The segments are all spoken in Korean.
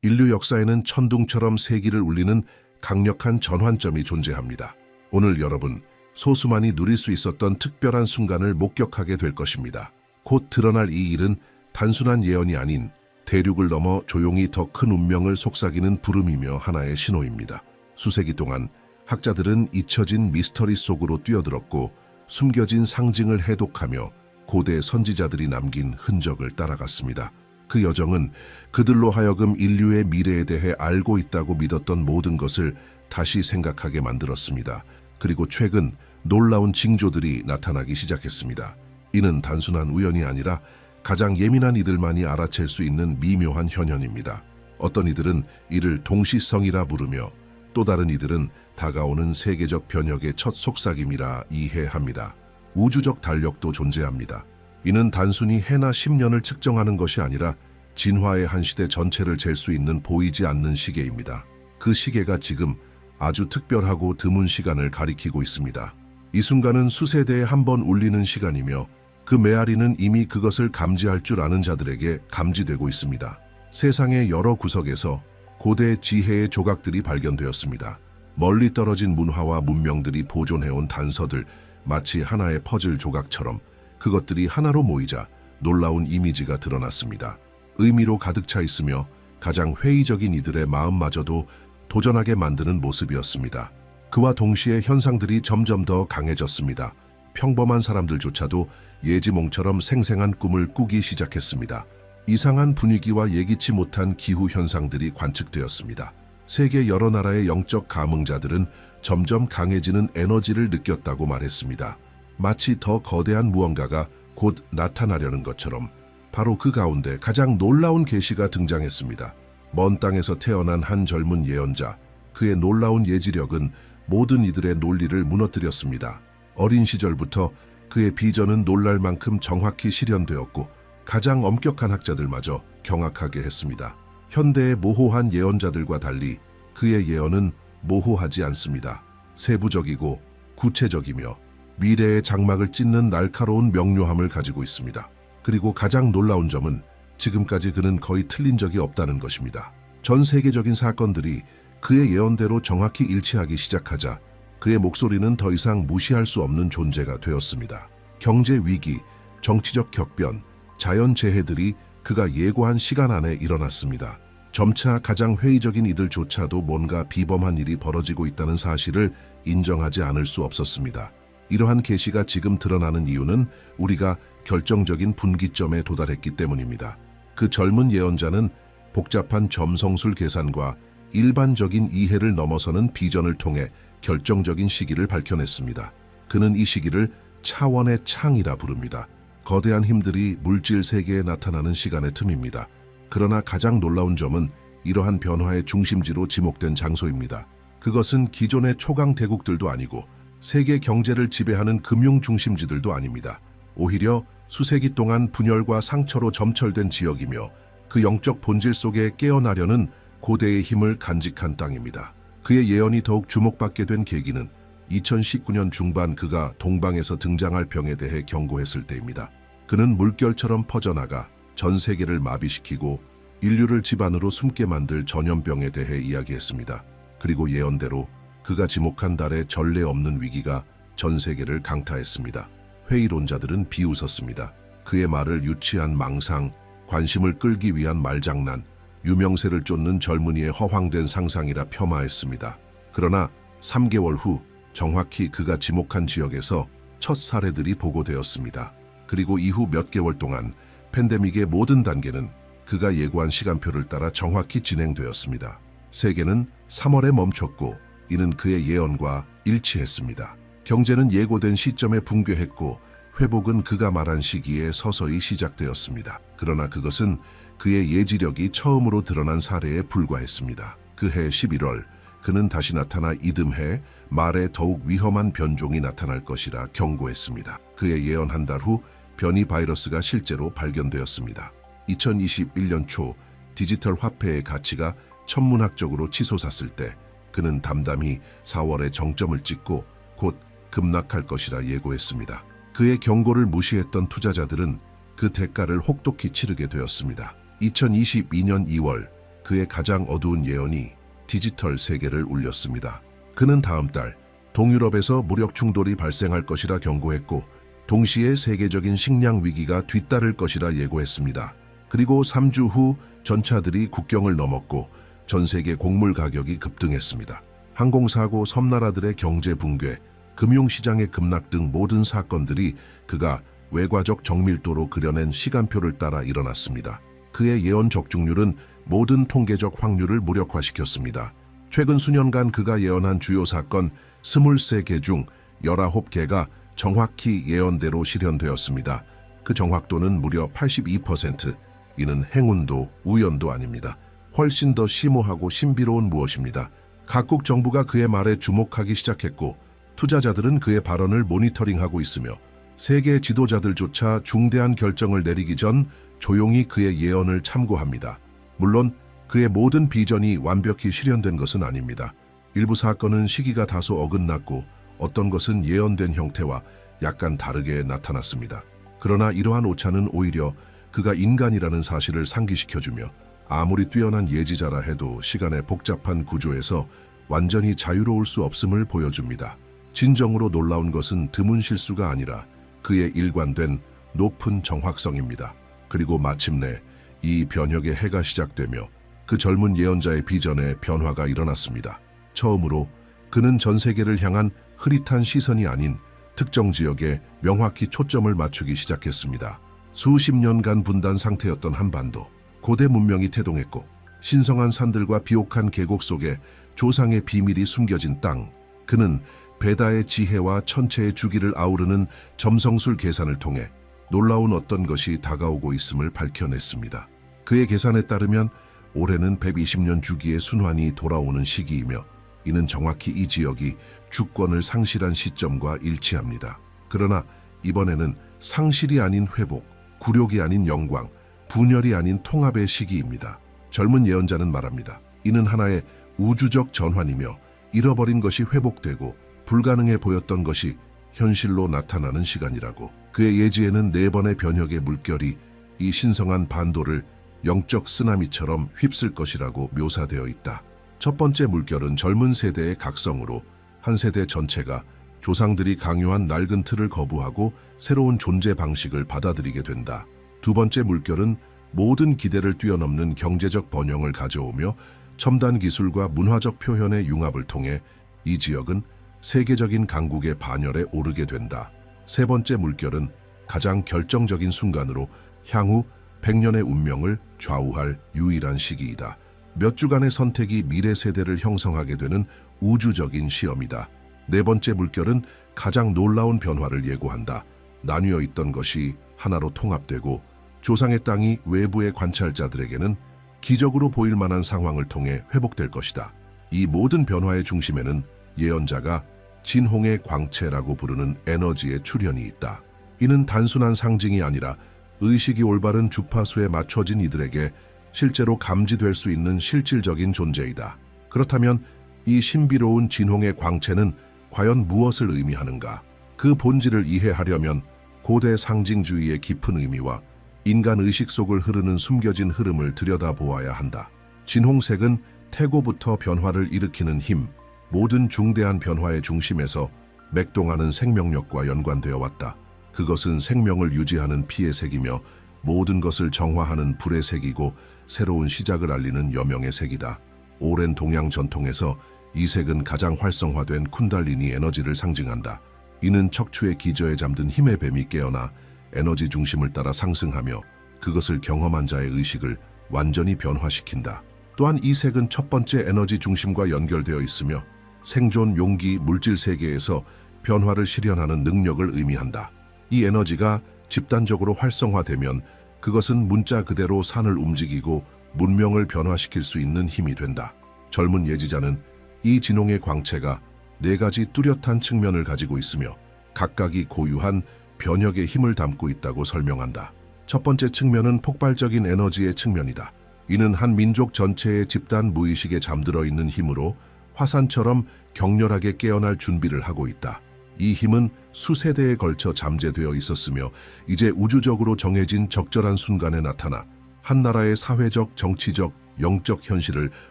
인류 역사에는 천둥처럼 세기를 울리는 강력한 전환점이 존재합니다. 오늘 여러분, 소수만이 누릴 수 있었던 특별한 순간을 목격하게 될 것입니다. 곧 드러날 이 일은 단순한 예언이 아닌 대륙을 넘어 조용히 더 큰 운명을 속삭이는 부름이며 하나의 신호입니다. 수세기 동안 학자들은 잊혀진 미스터리 속으로 뛰어들었고 숨겨진 상징을 해독하며 고대 선지자들이 남긴 흔적을 따라갔습니다. 그 여정은 그들로 하여금 인류의 미래에 대해 알고 있다고 믿었던 모든 것을 다시 생각하게 만들었습니다. 그리고 최근 놀라운 징조들이 나타나기 시작했습니다. 이는 단순한 우연이 아니라 가장 예민한 이들만이 알아챌 수 있는 미묘한 현현입니다. 어떤 이들은 이를 동시성이라 부르며 또 다른 이들은 다가오는 세계적 변혁의 첫 속삭임이라 이해합니다. 우주적 달력도 존재합니다. 이는 단순히 해나 10년을 측정하는 것이 아니라 진화의 한 시대 전체를 잴 수 있는 보이지 않는 시계입니다. 그 시계가 지금 아주 특별하고 드문 시간을 가리키고 있습니다. 이 순간은 수세대에 한 번 울리는 시간이며 그 메아리는 이미 그것을 감지할 줄 아는 자들에게 감지되고 있습니다. 세상의 여러 구석에서 고대 지혜의 조각들이 발견되었습니다. 멀리 떨어진 문화와 문명들이 보존해온 단서들, 마치 하나의 퍼즐 조각처럼 그것들이 하나로 모이자 놀라운 이미지가 드러났습니다. 의미로 가득 차 있으며 가장 회의적인 이들의 마음마저도 도전하게 만드는 모습이었습니다. 그와 동시에 현상들이 점점 더 강해졌습니다. 평범한 사람들조차도 예지몽처럼 생생한 꿈을 꾸기 시작했습니다. 이상한 분위기와 예기치 못한 기후 현상들이 관측되었습니다. 세계 여러 나라의 영적 감흥자들은 점점 강해지는 에너지를 느꼈다고 말했습니다. 마치 더 거대한 무언가가 곧 나타나려는 것처럼 바로 그 가운데 가장 놀라운 계시가 등장했습니다. 먼 땅에서 태어난 한 젊은 예언자, 그의 놀라운 예지력은 모든 이들의 논리를 무너뜨렸습니다. 어린 시절부터 그의 비전은 놀랄 만큼 정확히 실현되었고 가장 엄격한 학자들마저 경악하게 했습니다. 현대의 모호한 예언자들과 달리 그의 예언은 모호하지 않습니다. 세부적이고 구체적이며 미래의 장막을 찢는 날카로운 명료함을 가지고 있습니다. 그리고 가장 놀라운 점은 지금까지 그는 거의 틀린 적이 없다는 것입니다. 전 세계적인 사건들이 그의 예언대로 정확히 일치하기 시작하자 그의 목소리는 더 이상 무시할 수 없는 존재가 되었습니다. 경제 위기, 정치적 격변, 자연재해들이 그가 예고한 시간 안에 일어났습니다. 점차 가장 회의적인 이들조차도 뭔가 비범한 일이 벌어지고 있다는 사실을 인정하지 않을 수 없었습니다. 이러한 계시가 지금 드러나는 이유는 우리가 결정적인 분기점에 도달했기 때문입니다. 그 젊은 예언자는 복잡한 점성술 계산과 일반적인 이해를 넘어서는 비전을 통해 결정적인 시기를 밝혀냈습니다. 그는 이 시기를 차원의 창이라 부릅니다. 거대한 힘들이 물질 세계에 나타나는 시간의 틈입니다. 그러나 가장 놀라운 점은 이러한 변화의 중심지로 지목된 장소입니다. 그것은 기존의 초강 대국들도 아니고 세계 경제를 지배하는 금융 중심지들도 아닙니다. 오히려 수세기 동안 분열과 상처로 점철된 지역이며 그 영적 본질 속에 깨어나려는 고대의 힘을 간직한 땅입니다. 그의 예언이 더욱 주목받게 된 계기는 2019년 중반 그가 동방에서 등장할 병에 대해 경고했을 때입니다. 그는 물결처럼 퍼져나가 전 세계를 마비시키고 인류를 집안으로 숨게 만들 전염병에 대해 이야기했습니다. 그리고 예언대로 그가 지목한 달의 전례 없는 위기가 전 세계를 강타했습니다. 회의론자들은 비웃었습니다. 그의 말을 유치한 망상, 관심을 끌기 위한 말장난, 유명세를 쫓는 젊은이의 허황된 상상이라 폄하했습니다. 그러나 3개월 후 정확히 그가 지목한 지역에서 첫 사례들이 보고되었습니다. 그리고 이후 몇 개월 동안 팬데믹의 모든 단계는 그가 예고한 시간표를 따라 정확히 진행되었습니다. 세계는 3월에 멈췄고 이는 그의 예언과 일치했습니다. 경제는 예고된 시점에 붕괴했고 회복은 그가 말한 시기에 서서히 시작되었습니다. 그러나 그것은 그의 예지력이 처음으로 드러난 사례에 불과했습니다. 그해 11월 그는 다시 나타나 이듬해 말에 더욱 위험한 변종이 나타날 것이라 경고했습니다. 그의 예언 한 달 후 변이 바이러스가 실제로 발견되었습니다. 2021년 초 디지털 화폐의 가치가 천문학적으로 치솟았을 때 그는 담담히 4월에 정점을 찍고 곧 급락할 것이라 예고했습니다. 그의 경고를 무시했던 투자자들은 그 대가를 혹독히 치르게 되었습니다. 2022년 2월 그의 가장 어두운 예언이 디지털 세계를 울렸습니다. 그는 다음 달 동유럽에서 무력 충돌이 발생할 것이라 경고했고 동시에 세계적인 식량 위기가 뒤따를 것이라 예고했습니다. 그리고 3주 후 전차들이 국경을 넘었고 전 세계 곡물 가격이 급등했습니다. 항공사고, 섬나라들의 경제 붕괴, 금융시장의 급락 등 모든 사건들이 그가 외과적 정밀도로 그려낸 시간표를 따라 일어났습니다. 그의 예언 적중률은 모든 통계적 확률을 무력화시켰습니다. 최근 수년간 그가 예언한 주요 사건 23개 중 19개가 정확히 예언대로 실현되었습니다. 그 정확도는 무려 82%. 이는 행운도 우연도 아닙니다. 훨씬 더 심오하고 신비로운 무엇입니다. 각국 정부가 그의 말에 주목하기 시작했고 투자자들은 그의 발언을 모니터링하고 있으며 세계 지도자들조차 중대한 결정을 내리기 전 조용히 그의 예언을 참고합니다. 물론 그의 모든 비전이 완벽히 실현된 것은 아닙니다. 일부 사건은 시기가 다소 어긋났고 어떤 것은 예언된 형태와 약간 다르게 나타났습니다. 그러나 이러한 오차는 오히려 그가 인간이라는 사실을 상기시켜주며 아무리 뛰어난 예지자라 해도 시간의 복잡한 구조에서 완전히 자유로울 수 없음을 보여줍니다. 진정으로 놀라운 것은 드문 실수가 아니라 그의 일관된 높은 정확성입니다. 그리고 마침내 이 변혁의 해가 시작되며 그 젊은 예언자의 비전에 변화가 일어났습니다. 처음으로 그는 전 세계를 향한 흐릿한 시선이 아닌 특정 지역에 명확히 초점을 맞추기 시작했습니다. 수십 년간 분단 상태였던 한반도, 고대 문명이 태동했고 신성한 산들과 비옥한 계곡 속에 조상의 비밀이 숨겨진 땅. 그는 베다의 지혜와 천체의 주기를 아우르는 점성술 계산을 통해 놀라운 어떤 것이 다가오고 있음을 밝혀냈습니다. 그의 계산에 따르면 올해는 120년 주기의 순환이 돌아오는 시기이며 이는 정확히 이 지역이 주권을 상실한 시점과 일치합니다. 그러나 이번에는 상실이 아닌 회복, 굴욕이 아닌 영광, 분열이 아닌 통합의 시기입니다. 젊은 예언자는 말합니다. 이는 하나의 우주적 전환이며 잃어버린 것이 회복되고 불가능해 보였던 것이 현실로 나타나는 시간이라고. 그의 예지에는 4번의 변혁의 물결이 이 신성한 반도를 영적 쓰나미처럼 휩쓸 것이라고 묘사되어 있다. 첫 번째 물결은 젊은 세대의 각성으로 한 세대 전체가 조상들이 강요한 낡은 틀을 거부하고 새로운 존재 방식을 받아들이게 된다. 두 번째 물결은 모든 기대를 뛰어넘는 경제적 번영을 가져오며 첨단 기술과 문화적 표현의 융합을 통해 이 지역은 세계적인 강국의 반열에 오르게 된다. 세 번째 물결은 가장 결정적인 순간으로 향후 100년의 운명을 좌우할 유일한 시기이다. 몇 주간의 선택이 미래 세대를 형성하게 되는 우주적인 시험이다. 네 번째 물결은 가장 놀라운 변화를 예고한다. 나뉘어 있던 것이 하나로 통합되고 조상의 땅이 외부의 관찰자들에게는 기적으로 보일 만한 상황을 통해 회복될 것이다. 이 모든 변화의 중심에는 예언자가 진홍의 광채라고 부르는 에너지의 출현이 있다. 이는 단순한 상징이 아니라 의식이 올바른 주파수에 맞춰진 이들에게 실제로 감지될 수 있는 실질적인 존재이다. 그렇다면 이 신비로운 진홍의 광채는 과연 무엇을 의미하는가? 그 본질을 이해하려면 고대 상징주의의 깊은 의미와 인간 의식 속을 흐르는 숨겨진 흐름을 들여다보아야 한다. 진홍색은 태고부터 변화를 일으키는 힘, 모든 중대한 변화의 중심에서 맥동하는 생명력과 연관되어 왔다. 그것은 생명을 유지하는 피의 색이며 모든 것을 정화하는 불의 색이고 새로운 시작을 알리는 여명의 색이다. 오랜 동양 전통에서 이 색은 가장 활성화된 쿤달리니 에너지를 상징한다. 이는 척추의 기저에 잠든 힘의 뱀이 깨어나 에너지 중심을 따라 상승하며 그것을 경험한 자의 의식을 완전히 변화시킨다. 또한 이 색은 첫 번째 에너지 중심과 연결되어 있으며 생존, 용기, 물질 세계에서 변화를 실현하는 능력을 의미한다. 이 에너지가 집단적으로 활성화되면 그것은 문자 그대로 산을 움직이고 문명을 변화시킬 수 있는 힘이 된다. 젊은 예지자는 이 진홍의 광채가 4가지 뚜렷한 측면을 가지고 있으며 각각이 고유한 변혁의 힘을 담고 있다고 설명한다. 첫 번째 측면은 폭발적인 에너지의 측면이다. 이는 한 민족 전체의 집단 무의식에 잠들어 있는 힘으로 화산처럼 격렬하게 깨어날 준비를 하고 있다. 이 힘은 수세대에 걸쳐 잠재되어 있었으며 이제 우주적으로 정해진 적절한 순간에 나타나 한 나라의 사회적, 정치적, 영적 현실을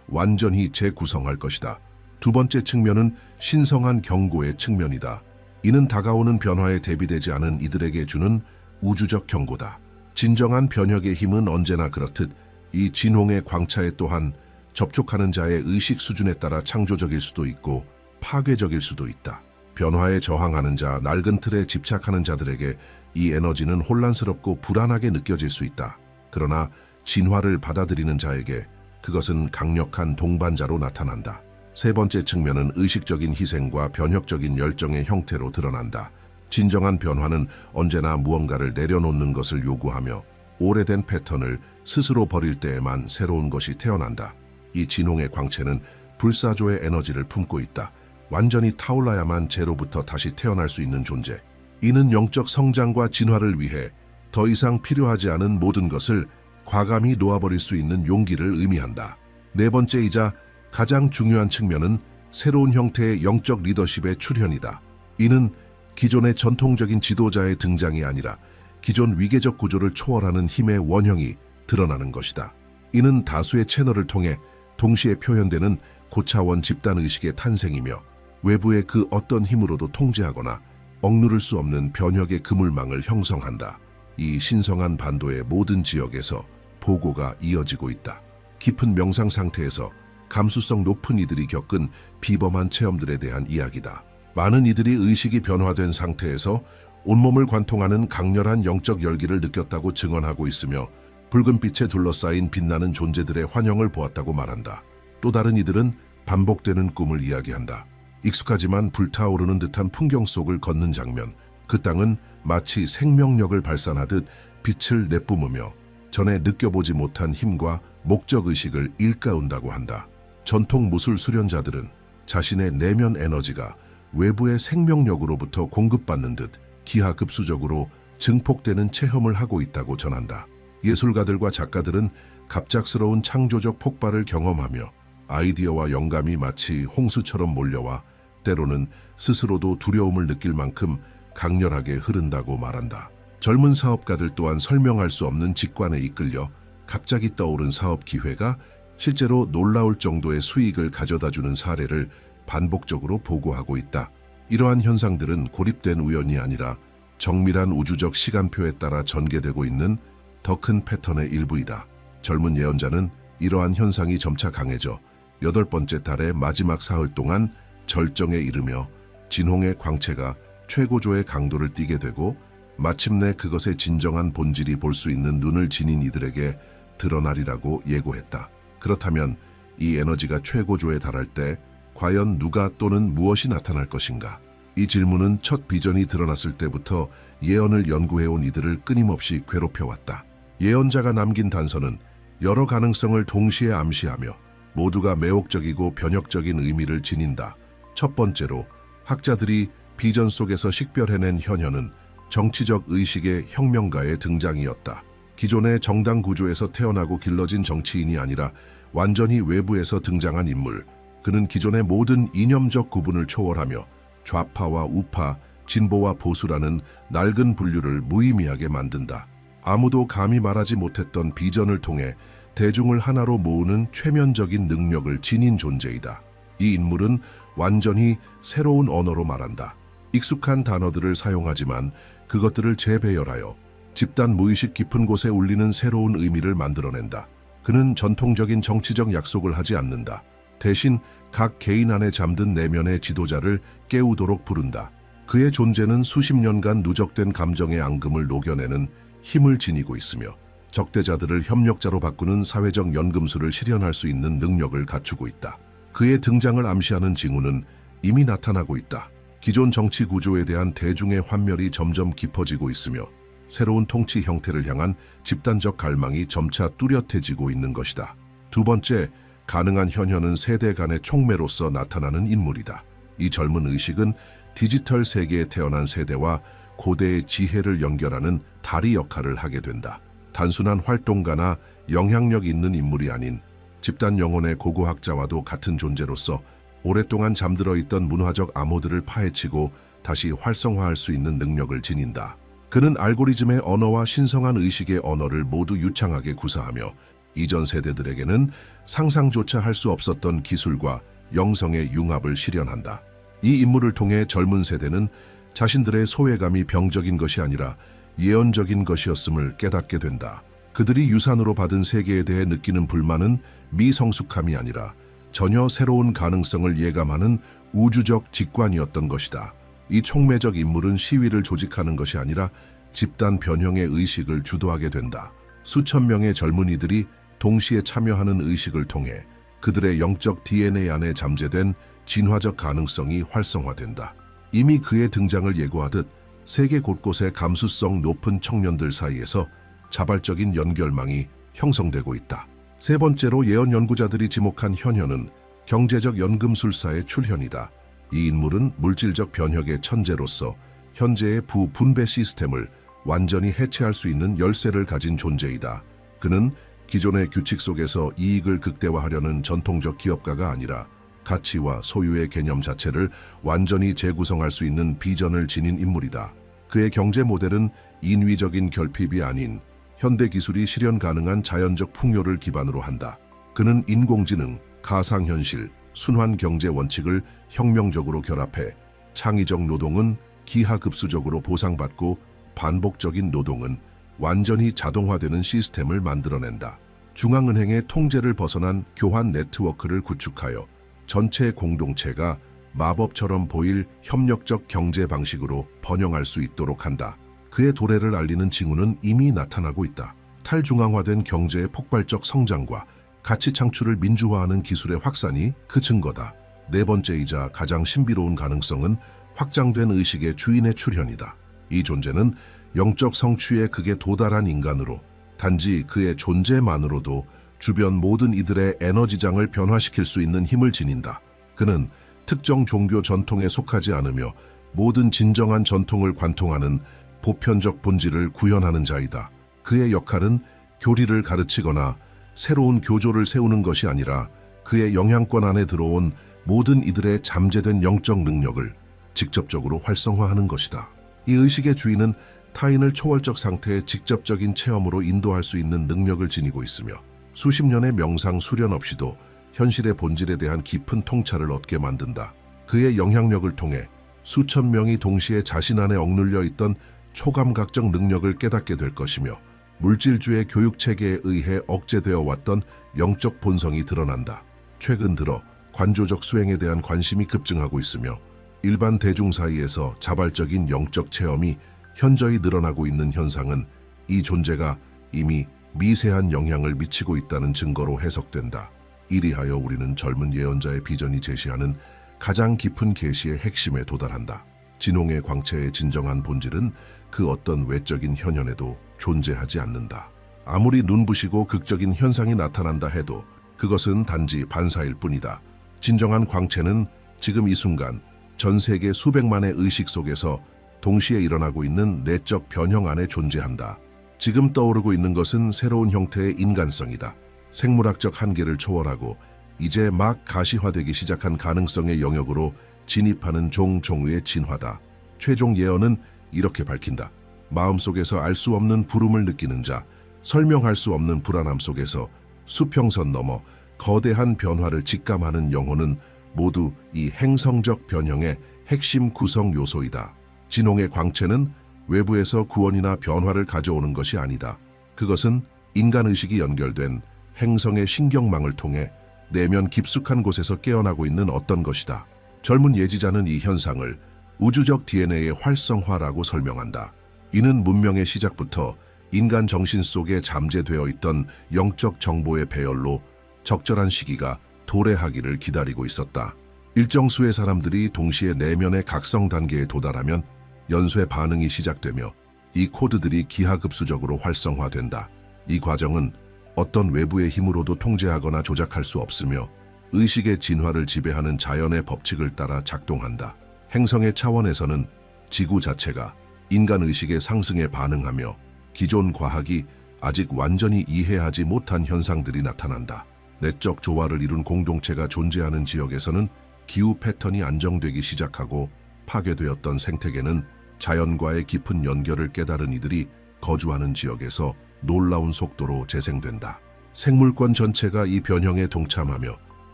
완전히 재구성할 것이다. 두 번째 측면은 신성한 경고의 측면이다. 이는 다가오는 변화에 대비되지 않은 이들에게 주는 우주적 경고다. 진정한 변혁의 힘은 언제나 그렇듯 이 진홍의 광차에 또한 접촉하는 자의 의식 수준에 따라 창조적일 수도 있고 파괴적일 수도 있다. 변화에 저항하는 자, 낡은 틀에 집착하는 자들에게 이 에너지는 혼란스럽고 불안하게 느껴질 수 있다. 그러나 진화를 받아들이는 자에게 그것은 강력한 동반자로 나타난다. 세 번째 측면은 의식적인 희생과 변혁적인 열정의 형태로 드러난다. 진정한 변화는 언제나 무언가를 내려놓는 것을 요구하며 오래된 패턴을 스스로 버릴 때에만 새로운 것이 태어난다. 이 진홍의 광채는 불사조의 에너지를 품고 있다. 완전히 타올라야만 제로부터 다시 태어날 수 있는 존재. 이는 영적 성장과 진화를 위해 더 이상 필요하지 않은 모든 것을 과감히 놓아버릴 수 있는 용기를 의미한다. 네 번째이자 가장 중요한 측면은 새로운 형태의 영적 리더십의 출현이다. 이는 기존의 전통적인 지도자의 등장이 아니라 기존 위계적 구조를 초월하는 힘의 원형이 드러나는 것이다. 이는 다수의 채널을 통해 동시에 표현되는 고차원 집단의식의 탄생이며 외부의 그 어떤 힘으로도 통제하거나 억누를 수 없는 변혁의 그물망을 형성한다. 이 신성한 반도의 모든 지역에서 보고가 이어지고 있다. 깊은 명상 상태에서 감수성 높은 이들이 겪은 비범한 체험들에 대한 이야기다. 많은 이들이 의식이 변화된 상태에서 온몸을 관통하는 강렬한 영적 열기를 느꼈다고 증언하고 있으며 붉은 빛에 둘러싸인 빛나는 존재들의 환영을 보았다고 말한다. 또 다른 이들은 반복되는 꿈을 이야기한다. 익숙하지만 불타오르는 듯한 풍경 속을 걷는 장면, 그 땅은 마치 생명력을 발산하듯 빛을 내뿜으며 전에 느껴보지 못한 힘과 목적의식을 일깨운다고 한다. 전통 무술 수련자들은 자신의 내면 에너지가 외부의 생명력으로부터 공급받는 듯 기하급수적으로 증폭되는 체험을 하고 있다고 전한다. 예술가들과 작가들은 갑작스러운 창조적 폭발을 경험하며 아이디어와 영감이 마치 홍수처럼 몰려와 때로는 스스로도 두려움을 느낄 만큼 강렬하게 흐른다고 말한다. 젊은 사업가들 또한 설명할 수 없는 직관에 이끌려 갑자기 떠오른 사업 기회가 실제로 놀라울 정도의 수익을 가져다주는 사례를 반복적으로 보고하고 있다. 이러한 현상들은 고립된 우연이 아니라 정밀한 우주적 시간표에 따라 전개되고 있는 더 큰 패턴의 일부이다. 젊은 예언자는 이러한 현상이 점차 강해져 8번째 달의 마지막 사흘 동안 절정에 이르며 진홍의 광채가 최고조의 강도를 띠게 되고 마침내 그것의 진정한 본질이 볼 수 있는 눈을 지닌 이들에게 드러나리라고 예고했다. 그렇다면 이 에너지가 최고조에 달할 때 과연 누가 또는 무엇이 나타날 것인가? 이 질문은 첫 비전이 드러났을 때부터 예언을 연구해온 이들을 끊임없이 괴롭혀왔다. 예언자가 남긴 단서는 여러 가능성을 동시에 암시하며 모두가 매혹적이고 변혁적인 의미를 지닌다. 첫 번째로 학자들이 비전 속에서 식별해낸 현현은 정치적 의식의 혁명가의 등장이었다. 기존의 정당 구조에서 태어나고 길러진 정치인이 아니라 완전히 외부에서 등장한 인물. 그는 기존의 모든 이념적 구분을 초월하며 좌파와 우파, 진보와 보수라는 낡은 분류를 무의미하게 만든다. 아무도 감히 말하지 못했던 비전을 통해 대중을 하나로 모으는 최면적인 능력을 지닌 존재이다. 이 인물은 완전히 새로운 언어로 말한다. 익숙한 단어들을 사용하지만 그것들을 재배열하여 집단 무의식 깊은 곳에 울리는 새로운 의미를 만들어낸다. 그는 전통적인 정치적 약속을 하지 않는다. 대신 각 개인 안에 잠든 내면의 지도자를 깨우도록 부른다. 그의 존재는 수십 년간 누적된 감정의 앙금을 녹여내는 힘을 지니고 있으며 적대자들을 협력자로 바꾸는 사회적 연금술을 실현할 수 있는 능력을 갖추고 있다. 그의 등장을 암시하는 징후는 이미 나타나고 있다. 기존 정치 구조에 대한 대중의 환멸이 점점 깊어지고 있으며 새로운 통치 형태를 향한 집단적 갈망이 점차 뚜렷해지고 있는 것이다. 두 번째, 가능한 현현은 세대 간의 촉매로서 나타나는 인물이다. 이 젊은 의식은 디지털 세계에 태어난 세대와 고대의 지혜를 연결하는 다리 역할을 하게 된다. 단순한 활동가나 영향력 있는 인물이 아닌 집단 영혼의 고고학자와도 같은 존재로서 오랫동안 잠들어 있던 문화적 암호들을 파헤치고 다시 활성화할 수 있는 능력을 지닌다. 그는 알고리즘의 언어와 신성한 의식의 언어를 모두 유창하게 구사하며 이전 세대들에게는 상상조차 할 수 없었던 기술과 영성의 융합을 실현한다. 이 인물을 통해 젊은 세대는 자신들의 소외감이 병적인 것이 아니라 예언적인 것이었음을 깨닫게 된다. 그들이 유산으로 받은 세계에 대해 느끼는 불만은 미성숙함이 아니라 전혀 새로운 가능성을 예감하는 우주적 직관이었던 것이다. 이 촉매적 인물은 시위를 조직하는 것이 아니라 집단 변형의 의식을 주도하게 된다. 수천 명의 젊은이들이 동시에 참여하는 의식을 통해 그들의 영적 DNA 안에 잠재된 진화적 가능성이 활성화된다. 이미 그의 등장을 예고하듯 세계 곳곳의 감수성 높은 청년들 사이에서 자발적인 연결망이 형성되고 있다. 세 번째로 예언 연구자들이 지목한 현현은 경제적 연금술사의 출현이다. 이 인물은 물질적 변혁의 천재로서 현재의 부분배 시스템을 완전히 해체할 수 있는 열쇠를 가진 존재이다. 그는 기존의 규칙 속에서 이익을 극대화하려는 전통적 기업가가 아니라 가치와 소유의 개념 자체를 완전히 재구성할 수 있는 비전을 지닌 인물이다. 그의 경제 모델은 인위적인 결핍이 아닌 현대 기술이 실현 가능한 자연적 풍요를 기반으로 한다. 그는 인공지능, 가상현실, 순환 경제 원칙을 혁명적으로 결합해 창의적 노동은 기하급수적으로 보상받고 반복적인 노동은 완전히 자동화되는 시스템을 만들어낸다. 중앙은행의 통제를 벗어난 교환 네트워크를 구축하여 전체 공동체가 마법처럼 보일 협력적 경제 방식으로 번영할 수 있도록 한다. 그의 도래를 알리는 징후는 이미 나타나고 있다. 탈중앙화된 경제의 폭발적 성장과 가치 창출을 민주화하는 기술의 확산이 그 증거다. 네 번째이자 가장 신비로운 가능성은 확장된 의식의 주인의 출현이다. 이 존재는 영적 성취의 극에 도달한 인간으로 단지 그의 존재만으로도 주변 모든 이들의 에너지장을 변화시킬 수 있는 힘을 지닌다. 그는 특정 종교 전통에 속하지 않으며 모든 진정한 전통을 관통하는 보편적 본질을 구현하는 자이다. 그의 역할은 교리를 가르치거나 새로운 교조를 세우는 것이 아니라 그의 영향권 안에 들어온 모든 이들의 잠재된 영적 능력을 직접적으로 활성화하는 것이다. 이 의식의 주인은 타인을 초월적 상태의 직접적인 체험으로 인도할 수 있는 능력을 지니고 있으며 수십 년의 명상 수련 없이도 현실의 본질에 대한 깊은 통찰을 얻게 만든다. 그의 영향력을 통해 수천 명이 동시에 자신 안에 억눌려 있던 초감각적 능력을 깨닫게 될 것이며 물질주의 교육체계에 의해 억제되어 왔던 영적 본성이 드러난다. 최근 들어 관조적 수행에 대한 관심이 급증하고 있으며 일반 대중 사이에서 자발적인 영적 체험이 현저히 늘어나고 있는 현상은 이 존재가 이미 미세한 영향을 미치고 있다는 증거로 해석된다. 이리하여 우리는 젊은 예언자의 비전이 제시하는 가장 깊은 계시의 핵심에 도달한다. 진홍의 광채의 진정한 본질은 그 어떤 외적인 현현에도 존재하지 않는다. 아무리 눈부시고 극적인 현상이 나타난다 해도 그것은 단지 반사일 뿐이다. 진정한 광채는 지금 이 순간 전 세계 수백만의 의식 속에서 동시에 일어나고 있는 내적 변형 안에 존재한다. 지금 떠오르고 있는 것은 새로운 형태의 인간성이다. 생물학적 한계를 초월하고 이제 막 가시화되기 시작한 가능성의 영역으로 진입하는 종종의 진화다. 최종 예언은 이렇게 밝힌다. 마음속에서 알 수 없는 부름을 느끼는 자, 설명할 수 없는 불안함 속에서 수평선 넘어 거대한 변화를 직감하는 영혼은 모두 이 행성적 변형의 핵심 구성 요소이다. 진홍의 광채는 외부에서 구원이나 변화를 가져오는 것이 아니다. 그것은 인간의식이 연결된 행성의 신경망을 통해 내면 깊숙한 곳에서 깨어나고 있는 어떤 것이다. 젊은 예지자는 이 현상을 우주적 DNA의 활성화라고 설명한다. 이는 문명의 시작부터 인간 정신 속에 잠재되어 있던 영적 정보의 배열로 적절한 시기가 도래하기를 기다리고 있었다. 일정 수의 사람들이 동시에 내면의 각성 단계에 도달하면 연쇄 반응이 시작되며 이 코드들이 기하급수적으로 활성화된다. 이 과정은 어떤 외부의 힘으로도 통제하거나 조작할 수 없으며 의식의 진화를 지배하는 자연의 법칙을 따라 작동한다. 행성의 차원에서는 지구 자체가 인간 의식의 상승에 반응하며 기존 과학이 아직 완전히 이해하지 못한 현상들이 나타난다. 내적 조화를 이룬 공동체가 존재하는 지역에서는 기후 패턴이 안정되기 시작하고 파괴되었던 생태계는 자연과의 깊은 연결을 깨달은 이들이 거주하는 지역에서 놀라운 속도로 재생된다. 생물권 전체가 이 변형에 동참하며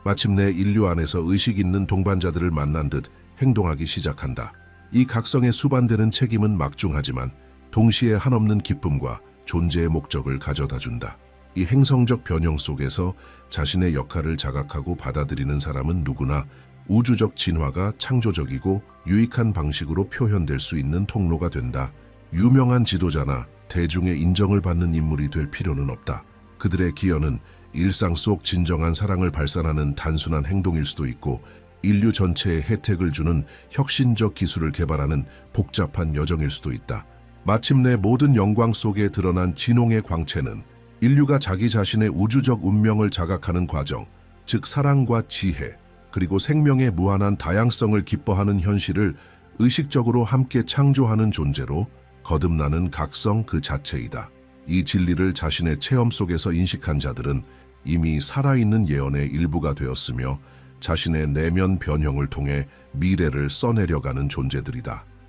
마침내 인류 안에서 의식 있는 동반자들을 만난 듯 행동하기 시작한다. 이 각성에 수반되는 책임은 막중하지만 동시에 한없는 기쁨과 존재의 목적을 가져다준다. 이 행성적 변형 속에서 자신의 역할을 자각하고 받아들이는 사람은 누구나 우주적 진화가 창조적이고 유익한 방식으로 표현될 수 있는 통로가 된다. 유명한 지도자나 대중의 인정을 받는 인물이 될 필요는 없다. 그들의 기여는 일상 속 진정한 사랑을 발산하는 단순한 행동일 수도 있고 인류 전체에 혜택을 주는 혁신적 기술을 개발하는 복잡한 여정일 수도 있다. 마침내 모든 영광 속에 드러난 진홍의 광채는 인류가 자기 자신의 우주적 운명을 자각하는 과정, 즉 사랑과 지혜, 그리고 생명의 무한한 다양성을 기뻐하는 현실을 의식적으로 함께 창조하는 존재로 거듭나는 각성 그 자체이다. 이 진리를 자신의 체험 속에서 인식한 자들은 이미 살아있는 예언의 일부가 되었으며 자신의 내면 변형을 통해 미래를 써내려가는 존재들이다.